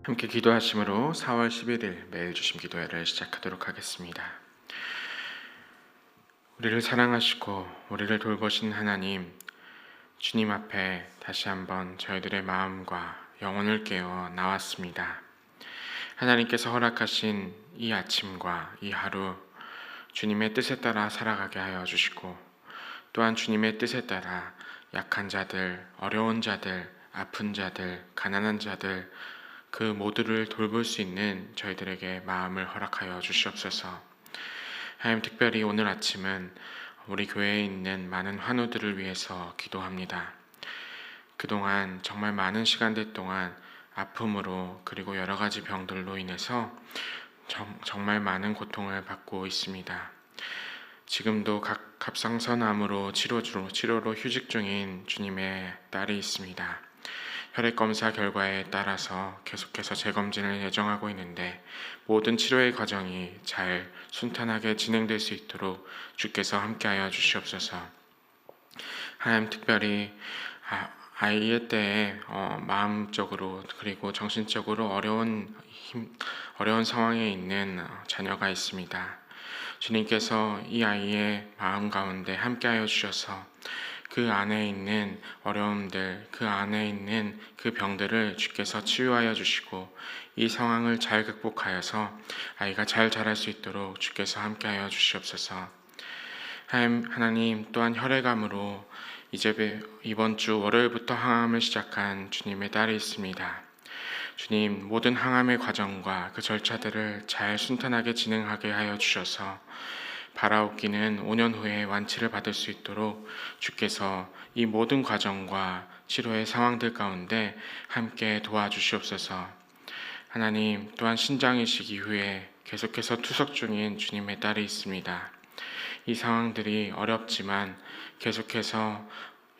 함께 기도하심으로 4월 11일 매일 주심 기도회를 시작하도록 하겠습니다. 우리를 사랑하시고 우리를 돌보신 하나님, 주님 앞에 다시 한번 저희들의 마음과 영혼을 깨워 나왔습니다. 하나님께서 허락하신 이 아침과 이 하루, 주님의 뜻에 따라 살아가게 하여 주시고, 또한 주님의 뜻에 따라 약한 자들, 어려운 자들, 아픈 자들, 가난한 자들, 그 모두를 돌볼 수 있는 저희들에게 마음을 허락하여 주시옵소서. 하나님, 특별히 오늘 아침은 우리 교회에 있는 많은 환우들을 위해서 기도합니다. 그동안 정말 많은 시간들 동안 아픔으로 그리고 여러 가지 병들로 인해서 정말 많은 고통을 받고 있습니다. 지금도 각 갑상선암으로 치료로 휴직 중인 주님의 딸이 있습니다. 혈액검사 결과에 따라서 계속해서 재검진을 예정하고 있는데, 모든 치료의 과정이 잘 순탄하게 진행될 수 있도록 주께서 함께하여 주시옵소서. 하나님, 특별히 아이의 때에 마음적으로 그리고 정신적으로 어려운 상황에 있는 자녀가 있습니다. 주님께서 이 아이의 마음 가운데 함께하여 주셔서 그 안에 있는 어려움들, 그 안에 있는 그 병들을 주께서 치유하여 주시고, 이 상황을 잘 극복하여서 아이가 잘 자랄 수 있도록 주께서 함께하여 주시옵소서. 하나님, 또한 혈액암으로 이번 주 월요일부터 항암을 시작한 주님의 딸이 있습니다. 주님, 모든 항암의 과정과 그 절차들을 잘 순탄하게 진행하게 하여 주셔서 바라옵기는 5년 후에 완치를 받을 수 있도록 주께서 이 모든 과정과 치료의 상황들 가운데 함께 도와주시옵소서. 하나님, 또한 신장이식 이후에 계속해서 투석 중인 주님의 딸이 있습니다. 이 상황들이 어렵지만 계속해서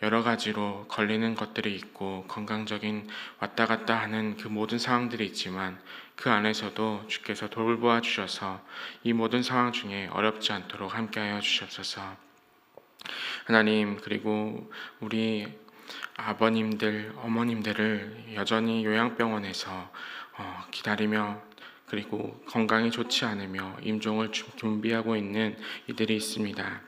여러 가지로 걸리는 것들이 있고 건강적인 왔다 갔다 하는 그 모든 상황들이 있지만, 그 안에서도 주께서 돌보아 주셔서 이 모든 상황 중에 어렵지 않도록 함께하여 주시옵소서. 하나님, 그리고 우리 아버님들, 어머님들을 여전히 요양병원에서 기다리며 그리고 건강이 좋지 않으며 임종을 준비하고 있는 이들이 있습니다.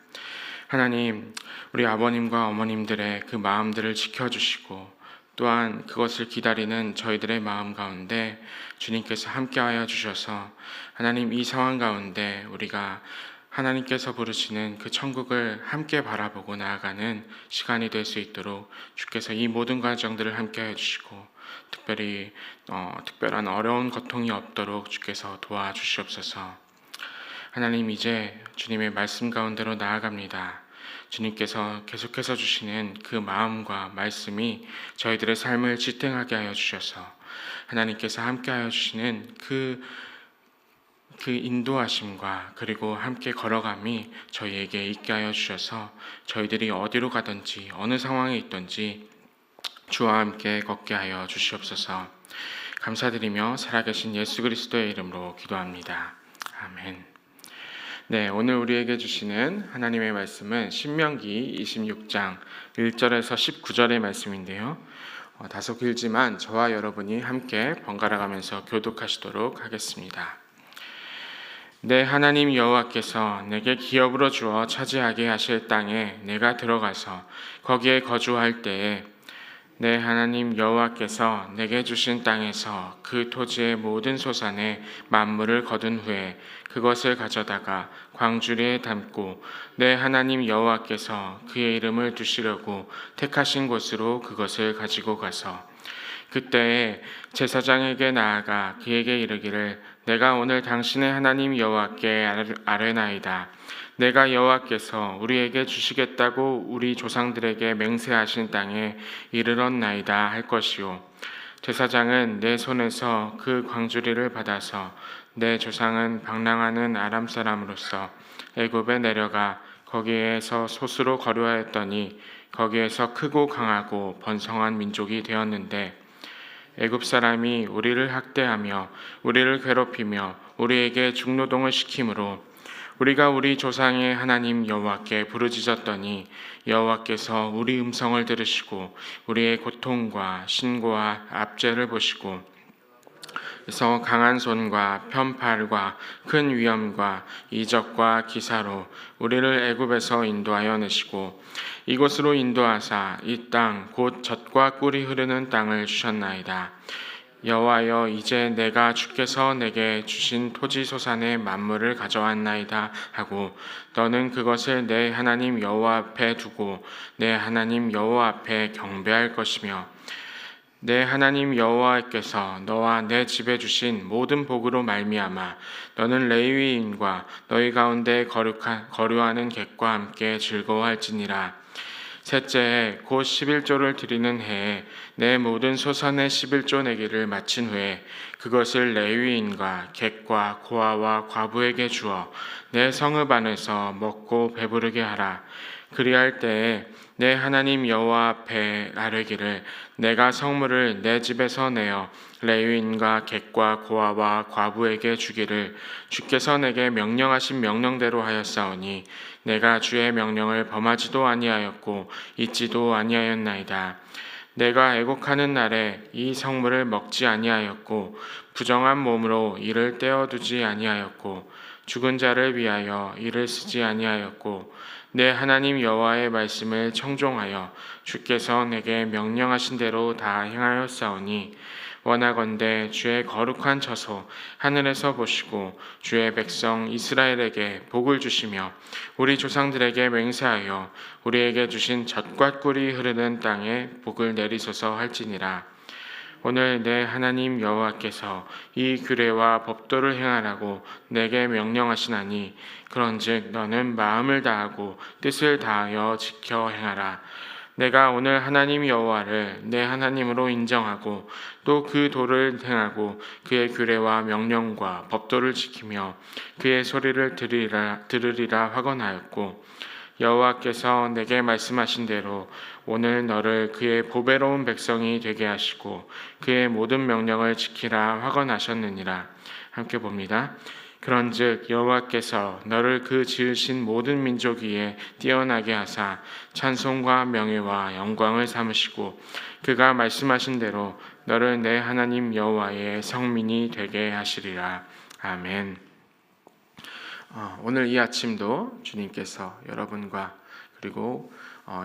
하나님, 우리 아버님과 어머님들의 그 마음들을 지켜주시고, 또한 그것을 기다리는 저희들의 마음 가운데 주님께서 함께하여 주셔서 하나님, 이 상황 가운데 우리가 하나님께서 부르시는 그 천국을 함께 바라보고 나아가는 시간이 될 수 있도록 주께서 이 모든 과정들을 함께해 주시고, 특별히 특별한 어려운 고통이 없도록 주께서 도와주시옵소서. 하나님, 이제 주님의 말씀 가운데로 나아갑니다. 주님께서 계속해서 주시는 그 마음과 말씀이 저희들의 삶을 지탱하게 하여 주셔서 하나님께서 함께하여 주시는 그 인도하심과 그리고 함께 걸어감이 저희에게 있게 하여 주셔서 저희들이 어디로 가든지 어느 상황에 있든지 주와 함께 걷게 하여 주시옵소서. 감사드리며 살아계신 예수 그리스도의 이름으로 기도합니다. 아멘. 네, 오늘 우리에게 주시는 하나님의 말씀은 신명기 26장 1절에서 19절의 말씀인데요. 다소 길지만 저와 여러분이 함께 번갈아 가면서 교독하시도록 하겠습니다. 내 하나님 여호와께서 내게 기업으로 주어 차지하게 하실 땅에 내가 들어가서 거기에 거주할 때에 내 하나님 여호와께서 내게 주신 땅에서 그 토지의 모든 소산의 만물을 거둔 후에 그것을 가져다가 광주리에 담고 내 하나님 여호와께서 그의 이름을 두시려고 택하신 곳으로 그것을 가지고 가서 그때에 제사장에게 나아가 그에게 이르기를 내가 오늘 당신의 하나님 여호와께 아뢰나이다. 내가 여호와께서 우리에게 주시겠다고 우리 조상들에게 맹세하신 땅에 이르렀나이다 할 것이요. 제사장은 내 손에서 그 광주리를 받아서 내 조상은 방랑하는 아람 사람으로서 애굽에 내려가 거기에서 소수로 거류하였더니 거기에서 크고 강하고 번성한 민족이 되었는데 애굽 사람이 우리를 학대하며 우리를 괴롭히며 우리에게 중노동을 시키므로 우리가 우리 조상의 하나님 여호와께 부르짖었더니 여호와께서 우리 음성을 들으시고 우리의 고통과 신고와 압제를 보시고 그래서 강한 손과 편팔과 큰 위엄과 이적과 기사로 우리를 애굽에서 인도하여 내시고 이곳으로 인도하사 이 땅 곧 젖과 꿀이 흐르는 땅을 주셨나이다. 여호와여, 이제 내가 주께서 내게 주신 토지 소산의 만물을 가져왔나이다 하고 너는 그것을 내 하나님 여호와 앞에 두고 내 하나님 여호와 앞에 경배할 것이며 내 하나님 여호와께서 너와 내 집에 주신 모든 복으로 말미암아 너는 레위인과 너희 가운데 거류하는 객과 함께 즐거워할지니라. 셋째에 곧 11조를 드리는 해에 내 모든 소산의 11조 내기를 마친 후에 그것을 레위인과 객과 고아와 과부에게 주어 내 성읍 안에서 먹고 배부르게 하라. 그리할 때에 내 하나님 여호와 앞에 아뢰기를 내가 성물을 내 집에서 내어 레위인과 객과 고아와 과부에게 주기를 주께서 내게 명령하신 명령대로 하였사오니 내가 주의 명령을 범하지도 아니하였고 잊지도 아니하였나이다. 내가 애곡하는 날에 이 성물을 먹지 아니하였고 부정한 몸으로 이를 떼어두지 아니하였고 죽은 자를 위하여 이를 쓰지 아니하였고 내 하나님 여호와의 말씀을 청종하여 주께서 내게 명령하신 대로 다 행하였사오니 원하건대 주의 거룩한 처소 하늘에서 보시고 주의 백성 이스라엘에게 복을 주시며 우리 조상들에게 맹세하여 우리에게 주신 젖과 꿀이 흐르는 땅에 복을 내리소서 할지니라. 오늘 내 하나님 여호와께서 이 규례와 법도를 행하라고 내게 명령하시나니 그런즉 너는 마음을 다하고 뜻을 다하여 지켜 행하라. 내가 오늘 하나님 여호와를 내 하나님으로 인정하고 또 그 도를 행하고 그의 규례와 명령과 법도를 지키며 그의 소리를 들으리라 확언하였고 여호와께서 내게 말씀하신 대로 오늘 너를 그의 보배로운 백성이 되게 하시고 그의 모든 명령을 지키라 확언하셨느니라. 함께 봅니다. 그런즉 여호와께서 너를 그 지으신 모든 민족 위에 뛰어나게 하사 찬송과 명예와 영광을 삼으시고 그가 말씀하신 대로 너를 내 하나님 여호와의 성민이 되게 하시리라. 아멘. 오늘 이 아침도 주님께서 여러분과 그리고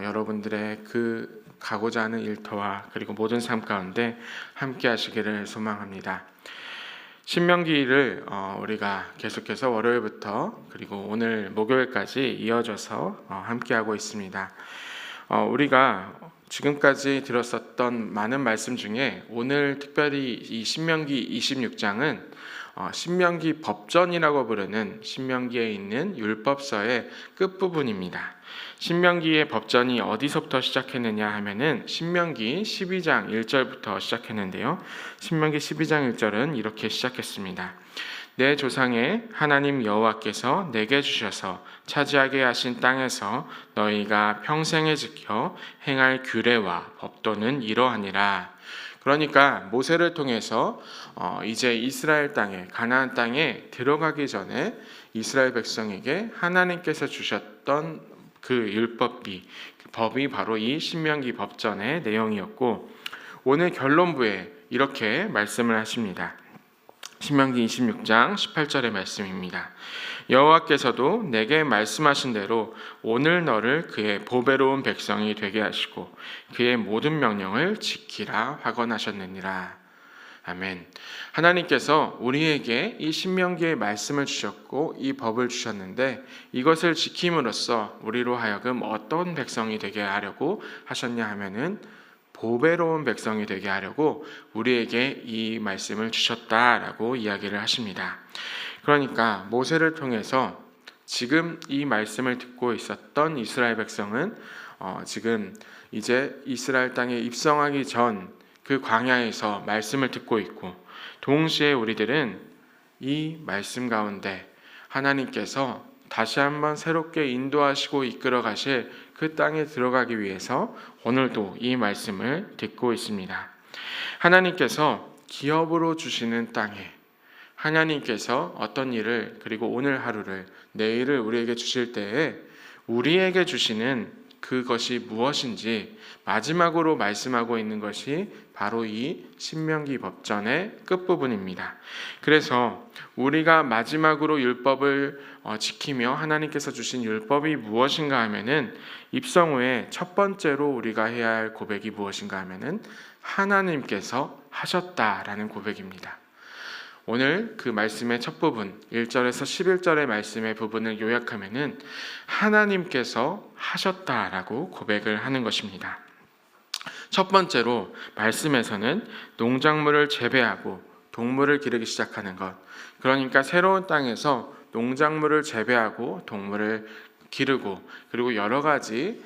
여러분들의 그 가고자 하는 일터와 그리고 모든 삶 가운데 함께 하시기를 소망합니다. 신명기를 우리가 계속해서 월요일부터 그리고 오늘 목요일까지 이어져서 함께하고 있습니다. 우리가 지금까지 들었었던 많은 말씀 중에 오늘 특별히 이 신명기 26장은 신명기 법전이라고 부르는 신명기에 있는 율법서의 끝부분입니다. 신명기의 법전이 어디서부터 시작했느냐 하면은 신명기 12장 1절부터 시작했는데요. 신명기 12장 1절은 이렇게 시작했습니다. 내 조상의 하나님 여호와께서 내게 주셔서 차지하게 하신 땅에서 너희가 평생에 지켜 행할 규례와 법도는 이러하니라. 그러니까 모세를 통해서 이제 이스라엘 땅에 가나안 땅에 들어가기 전에 이스라엘 백성에게 하나님께서 주셨던 그 율법이 법이 바로 이 신명기 법전의 내용이었고 오늘 결론부에 이렇게 말씀을 하십니다. 신명기 26장 18절의 말씀입니다. 여호와께서도 내게 말씀하신 대로 오늘 너를 그의 보배로운 백성이 되게 하시고 그의 모든 명령을 지키라 확언하셨느니라. 아멘. 하나님께서 우리에게 이 신명기의 말씀을 주셨고 이 법을 주셨는데 이것을 지킴으로써 우리로 하여금 어떤 백성이 되게 하려고 하셨냐 하면은 보배로운 백성이 되게 하려고 우리에게 이 말씀을 주셨다라고 이야기를 하십니다. 그러니까 모세를 통해서 지금 이 말씀을 듣고 있었던 이스라엘 백성은 지금 이제 이스라엘 땅에 입성하기 전 그 광야에서 말씀을 듣고 있고 동시에 우리들은 이 말씀 가운데 하나님께서 다시 한번 새롭게 인도하시고 이끌어 가실 그 땅에 들어가기 위해서 오늘도 이 말씀을 듣고 있습니다. 하나님께서 기업으로 주시는 땅에 하나님께서 어떤 일을, 그리고 오늘 하루를, 내일을 우리에게 주실 때에 우리에게 주시는 그것이 무엇인지 마지막으로 말씀하고 있는 것이 바로 이 신명기 법전의 끝부분입니다. 그래서 우리가 마지막으로 율법을 지키며 하나님께서 주신 율법이 무엇인가 하면은 입성 후에 첫 번째로 우리가 해야 할 고백이 무엇인가 하면은 하나님께서 하셨다라는 고백입니다. 오늘 그 말씀의 첫 부분 1절에서 11절의 말씀의 부분을 요약하면은 하나님께서 하셨다라고 고백을 하는 것입니다. 첫 번째로 말씀에서는 농작물을 재배하고 동물을 기르기 시작하는 것, 그러니까 새로운 땅에서 농작물을 재배하고 동물을 기르고, 그리고 여러 가지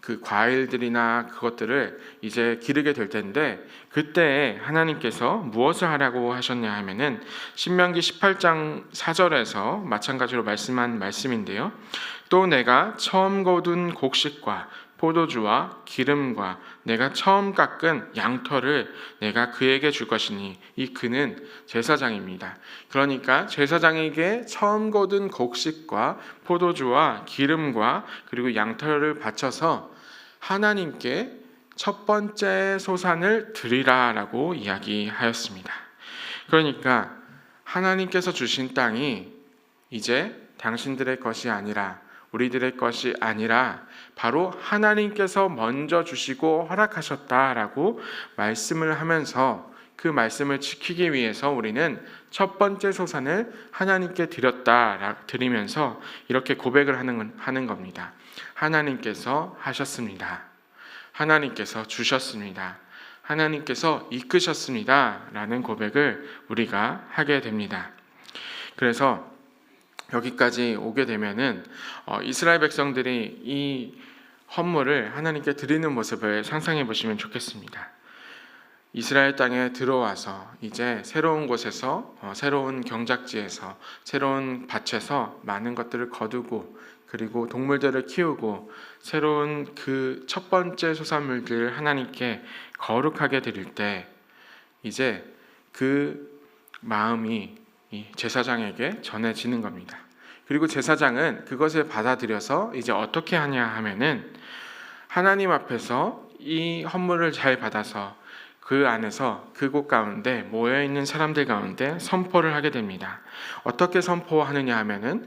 그 과일들이나 그것들을 이제 기르게 될 텐데, 그때 하나님께서 무엇을 하라고 하셨냐 하면은 신명기 18장 4절에서 마찬가지로 말씀한 말씀인데요. 또 내가 처음 거둔 곡식과 포도주와 기름과 내가 처음 깎은 양털을 내가 그에게 줄 것이니, 이 그는 제사장입니다. 그러니까 제사장에게 처음 거둔 곡식과 포도주와 기름과 그리고 양털을 바쳐서 하나님께 첫 번째 소산을 드리라라고 이야기하였습니다. 그러니까 하나님께서 주신 땅이 이제 당신들의 것이 아니라, 우리들의 것이 아니라 바로 하나님께서 먼저 주시고 허락하셨다라고 말씀을 하면서, 그 말씀을 지키기 위해서 우리는 첫 번째 소산을 하나님께 드리면서 이렇게 고백을 하는 겁니다. 하나님께서 하셨습니다. 하나님께서 주셨습니다. 하나님께서 이끄셨습니다. 라는 고백을 우리가 하게 됩니다. 그래서 여기까지 오게 되면은 이스라엘 백성들이 이 헌물을 하나님께 드리는 모습을 상상해 보시면 좋겠습니다. 이스라엘 땅에 들어와서 이제 새로운 곳에서, 새로운 경작지에서, 새로운 밭에서 많은 것들을 거두고, 그리고 동물들을 키우고, 새로운 그 첫 번째 소산물들을 하나님께 거룩하게 드릴 때 이제 그 마음이 이 제사장에게 전해지는 겁니다. 그리고 제사장은 그것을 받아들여서 이제 어떻게 하냐 하면은 하나님 앞에서 이 헌물을 잘 받아서 그 안에서 그곳 가운데 모여있는 사람들 가운데 선포를 하게 됩니다. 어떻게 선포하느냐 하면은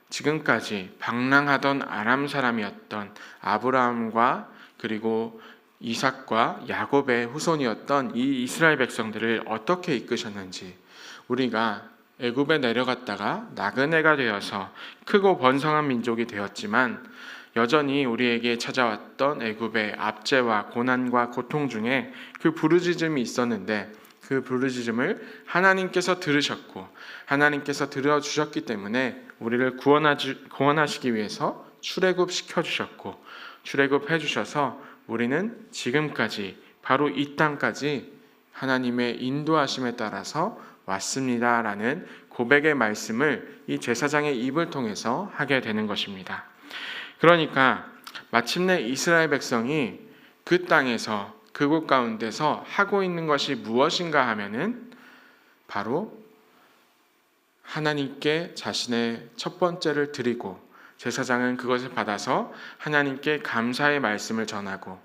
지금까지 방랑하던 아람 사람이었던 아브라함과 그리고 이삭과 야곱의 후손이었던 이 이스라엘 백성들을 어떻게 이끄셨는지, 우리가 애굽에 내려갔다가 나그네가 되어서 크고 번성한 민족이 되었지만 여전히 우리에게 찾아왔던 애굽의 압제와 고난과 고통 중에 그 부르짖음이 있었는데, 그 부르짖음을 하나님께서 들으셨고 하나님께서 들어주셨기 때문에 우리를 구원하시기 위해서 출애굽 시켜주셨고, 출애굽해 주셔서 우리는 지금까지 바로 이 땅까지 하나님의 인도하심에 따라서 왔습니다 라는 고백의 말씀을 이 제사장의 입을 통해서 하게 되는 것입니다. 그러니까 마침내 이스라엘 백성이 그 땅에서, 그곳 가운데서 하고 있는 것이 무엇인가 하면은 바로 하나님께 자신의 첫 번째를 드리고, 제사장은 그것을 받아서 하나님께 감사의 말씀을 전하고,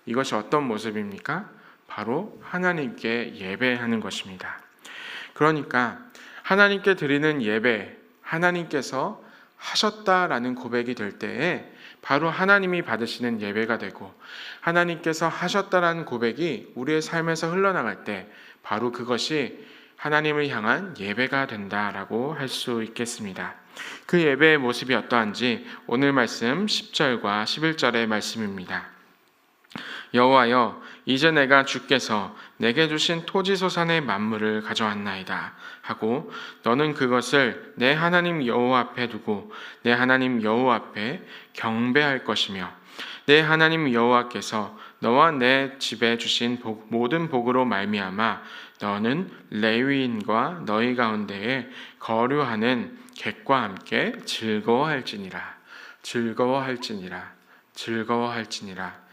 이것이 어떤 모습입니까? 바로 하나님께 예배하는 것입니다. 그러니까 하나님께 드리는 예배, 하나님께서 하셨다라는 고백이 될 때에 바로 하나님이 받으시는 예배가 되고, 하나님께서 하셨다라는 고백이 우리의 삶에서 흘러나갈 때 바로 그것이 하나님을 향한 예배가 된다라고 할 수 있겠습니다. 그 예배의 모습이 어떠한지 오늘 말씀 10절과 11절의 말씀입니다. 여호와여, 이제 내가 주께서 내게 주신 토지소산의 만물을 가져왔나이다 하고, 너는 그것을 내 하나님 여호와 앞에 두고 내 하나님 여호와 앞에 경배할 것이며, 내 하나님 여호와께서 너와 내 집에 주신 모든 복으로 말미암아 너는 레위인과 너희 가운데에 거류하는 객과 함께 즐거워할지니라. 즐거워할지니라. 즐거워할지니라.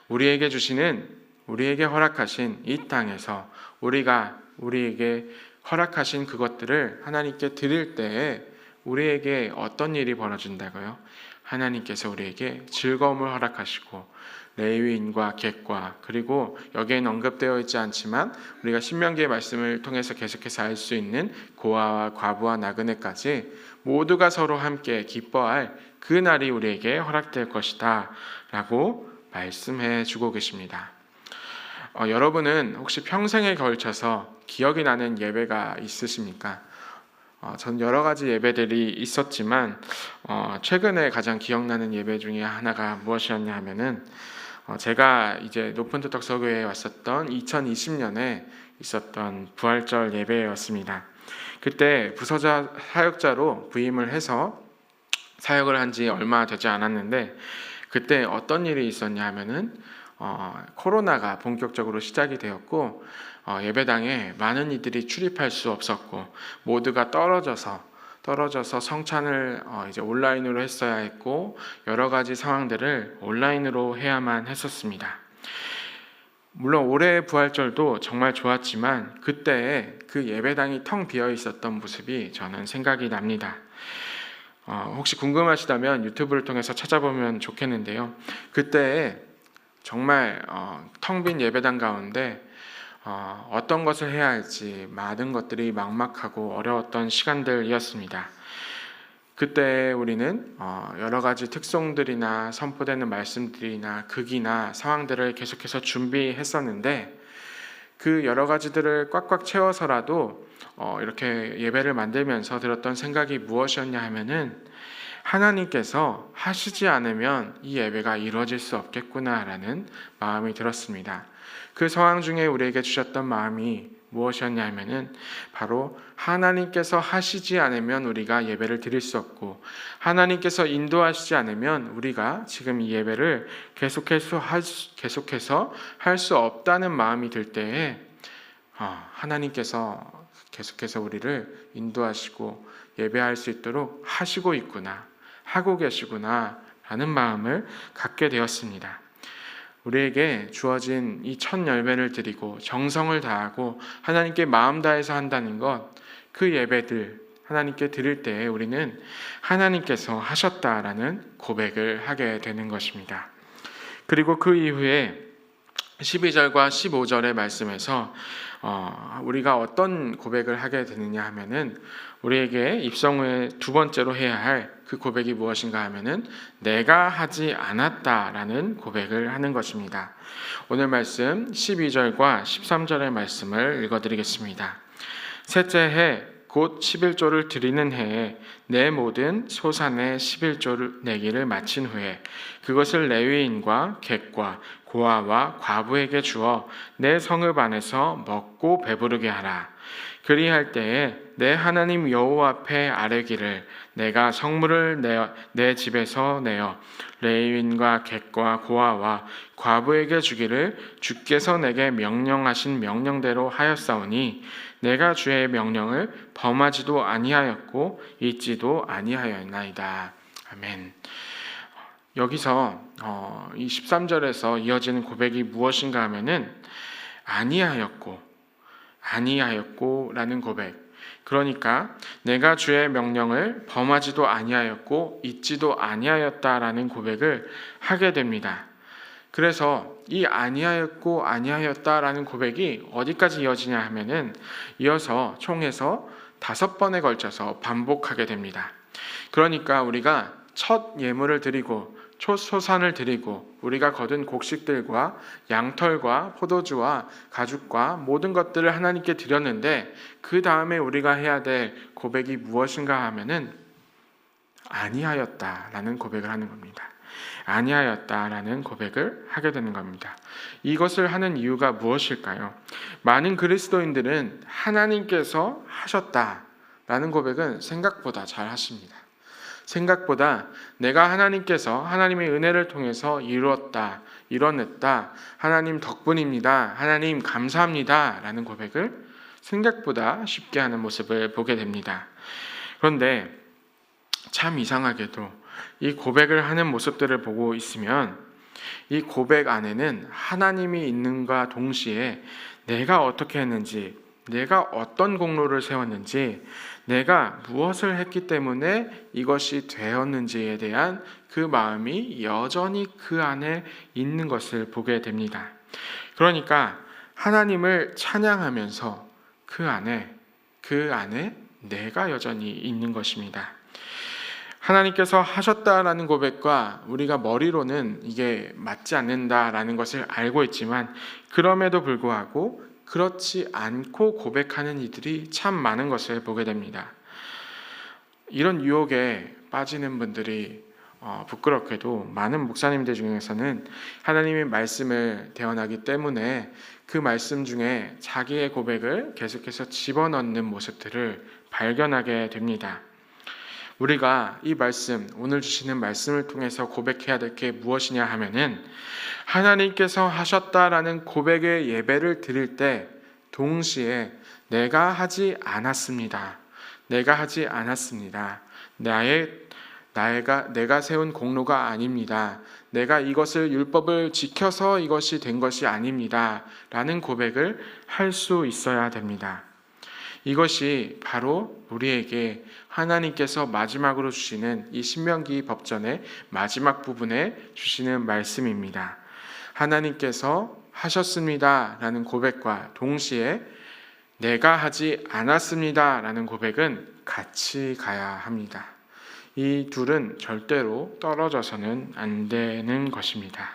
우리에게 허락하신 이 땅에서 우리에게 허락하신 그것들을 하나님께 드릴 때에 우리에게 어떤 일이 벌어진다고요? 하나님께서 우리에게 즐거움을 허락하시고 레위인과 객과, 그리고 여기에는 언급되어 있지 않지만 우리가 신명기의 말씀을 통해서 계속해서 알 수 있는 고아와 과부와 나그네까지 모두가 서로 함께 기뻐할 그 날이 우리에게 허락될 것이다 라고 말씀해 주고 계십니다. 여러분은 혹시 평생에 걸쳐서 기억이 나는 예배가 있으십니까? 전 여러 가지 예배들이 있었지만 최근에 가장 기억나는 예배 중에 하나가 무엇이었냐 하면은 제가 이제 높은 토덕서교회에 왔었던 2020년에 있었던 부활절 예배였습니다. 그때 부서자 사역자로 부임을 해서 사역을 한 지 얼마 되지 않았는데, 그때 어떤 일이 있었냐 하면은 코로나가 본격적으로 시작이 되었고 예배당에 많은 이들이 출입할 수 없었고 모두가 떨어져서 성찬을 이제 온라인으로 했어야 했고 여러 가지 상황들을 온라인으로 해야만 했었습니다. 물론 올해의 부활절도 정말 좋았지만 그때의 그 예배당이 텅 비어 있었던 모습이 저는 생각이 납니다. 혹시 궁금하시다면 유튜브를 통해서 찾아보면 좋겠는데요. 그때 정말 텅 빈 예배당 가운데 어떤 것을 해야 할지 많은 것들이 막막하고 어려웠던 시간들이었습니다. 그때 우리는 여러 가지 특송들이나 선포되는 말씀들이나 극이나 상황들을 계속해서 준비했었는데, 그 여러 가지들을 꽉꽉 채워서라도 이렇게 예배를 만들면서 들었던 생각이 무엇이었냐 하면은 하나님께서 하시지 않으면 이 예배가 이루어질 수 없겠구나라는 마음이 들었습니다. 그 상황 중에 우리에게 주셨던 마음이 무엇이었냐면은 바로 하나님께서 하시지 않으면 우리가 예배를 드릴 수 없고, 하나님께서 인도하시지 않으면 우리가 지금 이 예배를 계속해서 할 수 없다는 마음이 들 때에 하나님께서 계속해서 우리를 인도하시고 예배할 수 있도록 하시고 있구나, 하고 계시구나 라는 마음을 갖게 되었습니다. 우리에게 주어진 이 첫 열매를 드리고 정성을 다하고 하나님께 마음 다해서 한다는 것, 그 예배들 하나님께 드릴 때에 우리는 하나님께서 하셨다라는 고백을 하게 되는 것입니다. 그리고 그 이후에 12절과 15절의 말씀에서 우리가 어떤 고백을 하게 되느냐 하면은 우리에게 입성 후에 두 번째로 해야 할 그 고백이 무엇인가 하면은 내가 하지 않았다라는 고백을 하는 것입니다. 오늘 말씀 12절과 13절의 말씀을 읽어드리겠습니다. 셋째 해 곧 11조를 드리는 해에 내 모든 소산의 11조를 내기를 마친 후에 그것을 레위인과 객과 고아와 과부에게 주어 내 성읍 안에서 먹고 배부르게 하라. 그리할 때에 내 하나님 여호와 앞에 아뢰기를 내가 성물을 내 집에서 내어 레위인과 객과 고아와 과부에게 주기를 주께서 내게 명령하신 명령대로 하였사오니 내가 주의 명령을 범하지도 아니하였고 잊지도 아니하였나이다. 아멘. 여기서 이 13절에서 이어지는 고백이 무엇인가 하면은 아니하였고 라는 고백. 그러니까 내가 주의 명령을 범하지도 아니하였고 잊지도 아니하였다라는 고백을 하게 됩니다. 그래서 이 아니하였다라는 고백이 어디까지 이어지냐 하면은 이어서 총에서 5번에 걸쳐서 반복하게 됩니다. 그러니까 우리가 첫 예물을 드리고 초소산을 드리고 우리가 거둔 곡식들과 양털과 포도주와 가죽과 모든 것들을 하나님께 드렸는데, 그 다음에 우리가 해야 될 고백이 무엇인가 하면은 아니하였다라는 고백을 하는 겁니다. 아니하였다라는 고백을 하게 되는 겁니다. 이것을 하는 이유가 무엇일까요? 많은 그리스도인들은 하나님께서 하셨다라는 고백은 생각보다 잘 하십니다. 생각보다 내가 하나님의 은혜를 통해서 이뤄냈다, 하나님 덕분입니다, 하나님 감사합니다 라는 고백을 생각보다 쉽게 하는 모습을 보게 됩니다. 그런데 참 이상하게도 이 고백을 하는 모습들을 보고 있으면 이 고백 안에는 하나님이 있는가 동시에 내가 어떻게 했는지, 내가 어떤 공로를 세웠는지, 내가 무엇을 했기 때문에 이것이 되었는지에 대한 그 마음이 여전히 그 안에 있는 것을 보게 됩니다. 그러니까 하나님을 찬양하면서 그 안에 내가 여전히 있는 것입니다. 하나님께서 하셨다라는 고백과 우리가 머리로는 이게 맞지 않는다라는 것을 알고 있지만, 그럼에도 불구하고 그렇지 않고 고백하는 이들이 참 많은 것을 보게 됩니다. 이런 유혹에 빠지는 분들이 부끄럽게도 많은 목사님들 중에서는 하나님의 말씀을 대언하기 때문에 그 말씀 중에 자기의 고백을 계속해서 집어넣는 모습들을 발견하게 됩니다. 우리가 이 말씀, 오늘 주시는 말씀을 통해서 고백해야 될 게 무엇이냐 하면은, 하나님께서 하셨다라는 고백의 예배를 드릴 때 동시에 내가 하지 않았습니다. 내가 세운 공로가 아닙니다. 내가 이것을 율법을 지켜서 이것이 된 것이 아닙니다. 라는 고백을 할 수 있어야 됩니다. 이것이 바로 우리에게 하나님께서 마지막으로 주시는 이 신명기 법전의 마지막 부분에 주시는 말씀입니다. 하나님께서 하셨습니다 라는 고백과 동시에 내가 하지 않았습니다 라는 고백은 같이 가야 합니다. 이 둘은 절대로 떨어져서는 안 되는 것입니다.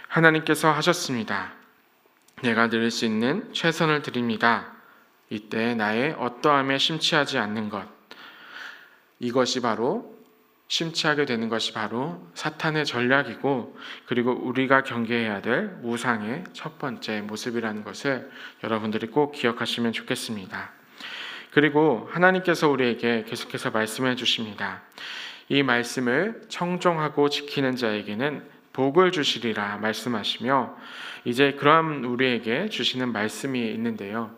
하나님께서 하셨습니다. 내가 드릴 수 있는 최선을 드립니다. 이때 나의 어떠함에 심취하지 않는 것, 이것이 바로 심취하게 되는 것이 바로 사탄의 전략이고, 그리고 우리가 경계해야 될 우상의 첫 번째 모습이라는 것을 여러분들이 꼭 기억하시면 좋겠습니다. 그리고 하나님께서 우리에게 계속해서 말씀해 주십니다. 이 말씀을 청종하고 지키는 자에게는 복을 주시리라 말씀하시며, 이제 그러한 우리에게 주시는 말씀이 있는데요.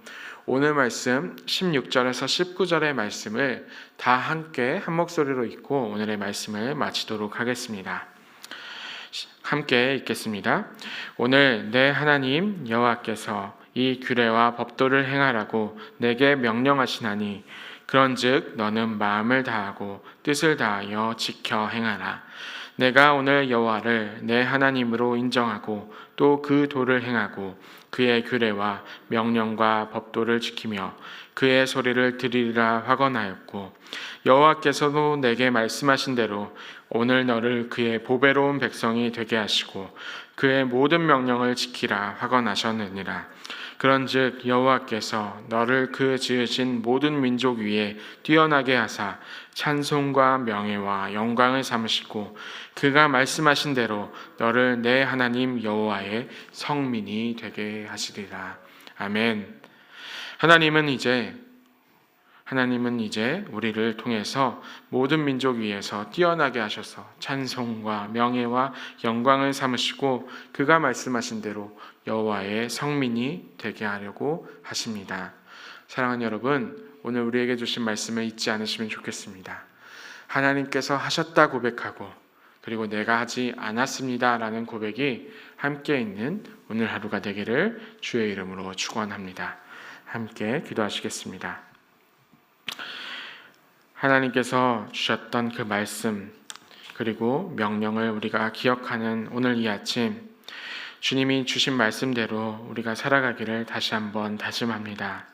오늘 말씀 16절에서 19절의 말씀을 다 함께 한 목소리로 읽고 오늘의 말씀을 마치도록 하겠습니다. 함께 읽겠습니다. 오늘 내 하나님 여호와께서 이 규례와 법도를 행하라고 내게 명령하시나니, 그런즉 너는 마음을 다하고 뜻을 다하여 지켜 행하라. 내가 오늘 여호와를 내 하나님으로 인정하고 또 그 도를 행하고 그의 규례와 명령과 법도를 지키며 그의 소리를 들으리라 확언하였고, 여호와께서도 내게 말씀하신 대로 오늘 너를 그의 보배로운 백성이 되게 하시고 그의 모든 명령을 지키라 확언하셨느니라. 그런즉 여호와께서 너를 그 지으신 모든 민족 위에 뛰어나게 하사 찬송과 명예와 영광을 삼으시고 그가 말씀하신 대로 너를 내 하나님 여호와의 성민이 되게 하시리라. 아멘. 하나님은 이제 우리를 통해서 모든 민족 위에서 뛰어나게 하셔서 찬송과 명예와 영광을 삼으시고 그가 말씀하신 대로 여호와의 성민이 되게 하려고 하십니다. 사랑하는 여러분, 오늘 우리에게 주신 말씀을 잊지 않으시면 좋겠습니다. 하나님께서 하셨다 고백하고, 그리고 내가 하지 않았습니다 라는 고백이 함께 있는 오늘 하루가 되기를 주의 이름으로 축원합니다. 함께 기도하시겠습니다. 하나님께서 주셨던 그 말씀, 그리고 명령을 우리가 기억하는 오늘 이 아침, 주님이 주신 말씀대로 우리가 살아가기를 다시 한번 다짐합니다.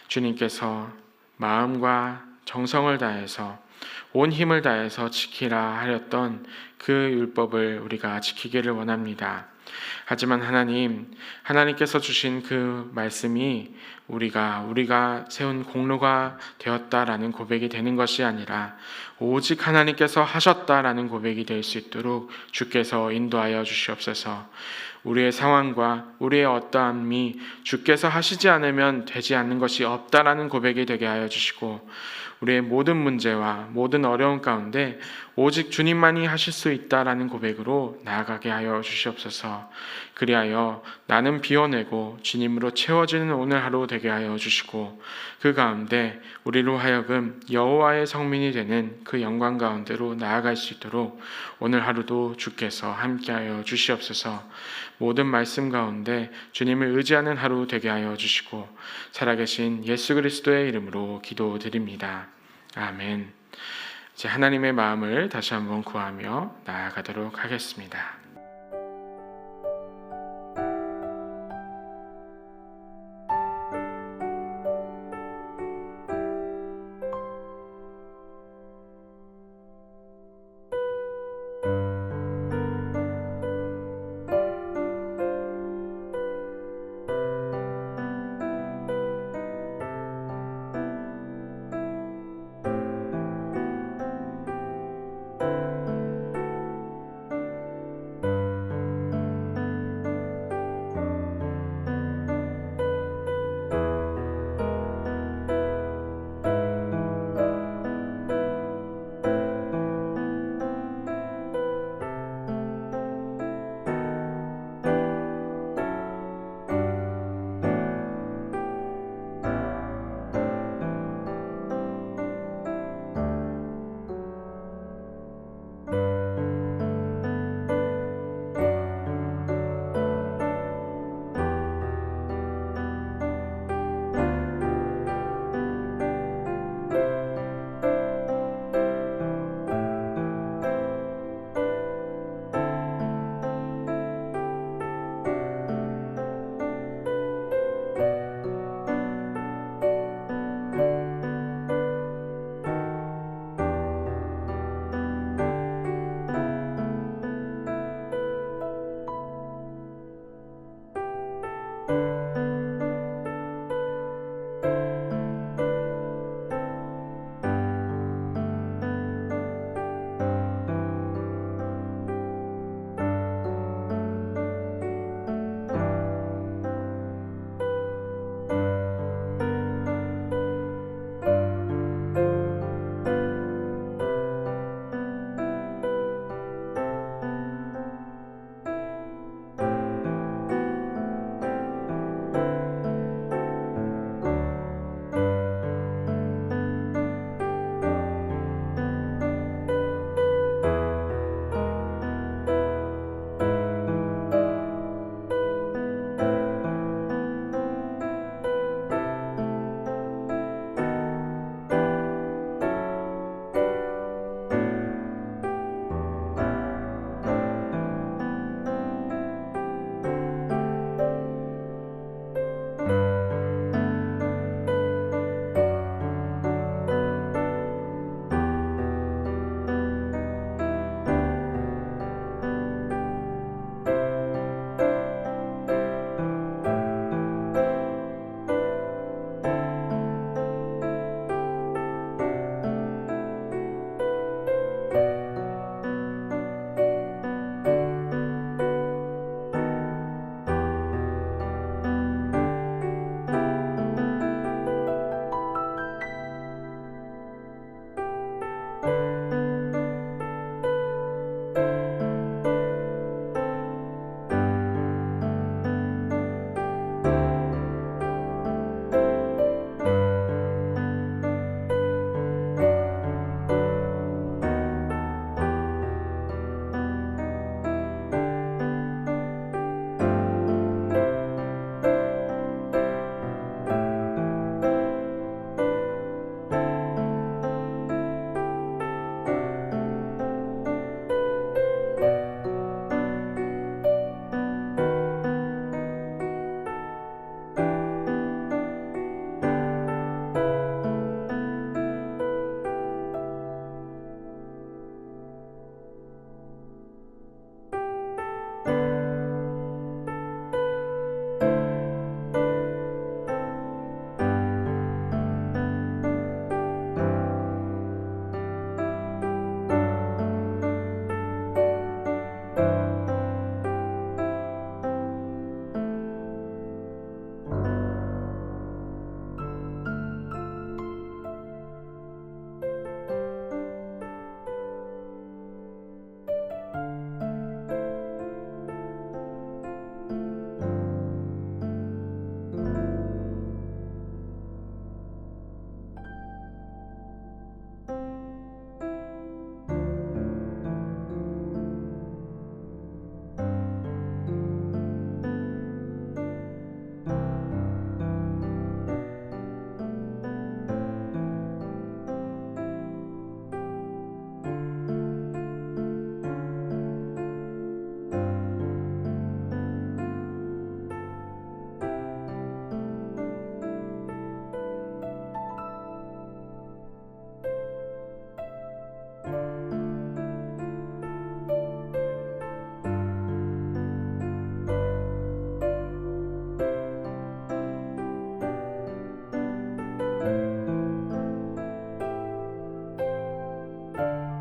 주님께서 마음과 정성을 다해서 온 힘을 다해서 지키라 하였던 그 율법을 우리가 지키기를 원합니다. 하지만 하나님께서 주신 그 말씀이 우리가 세운 공로가 되었다라는 고백이 되는 것이 아니라 오직 하나님께서 하셨다라는 고백이 될 수 있도록 주께서 인도하여 주시옵소서. 우리의 상황과 우리의 어떠함이 주께서 하시지 않으면 되지 않는 것이 없다라는 고백이 되게 하여 주시고, 우리의 모든 문제와 모든 어려움 가운데 오직 주님만이 하실 수 있다라는 고백으로 나아가게 하여 주시옵소서. 그리하여 나는 비워내고 주님으로 채워지는 오늘 하루 되게 하여 주시고, 그 가운데 우리로 하여금 여호와의 성민이 되는 그 영광 가운데로 나아갈 수 있도록 오늘 하루도 주께서 함께하여 주시옵소서. 모든 말씀 가운데 주님을 의지하는 하루 되게 하여 주시고 살아계신 예수 그리스도의 이름으로 기도드립니다. 아멘. 이제 하나님의 마음을 다시 한번 구하며 나아가도록 하겠습니다. 주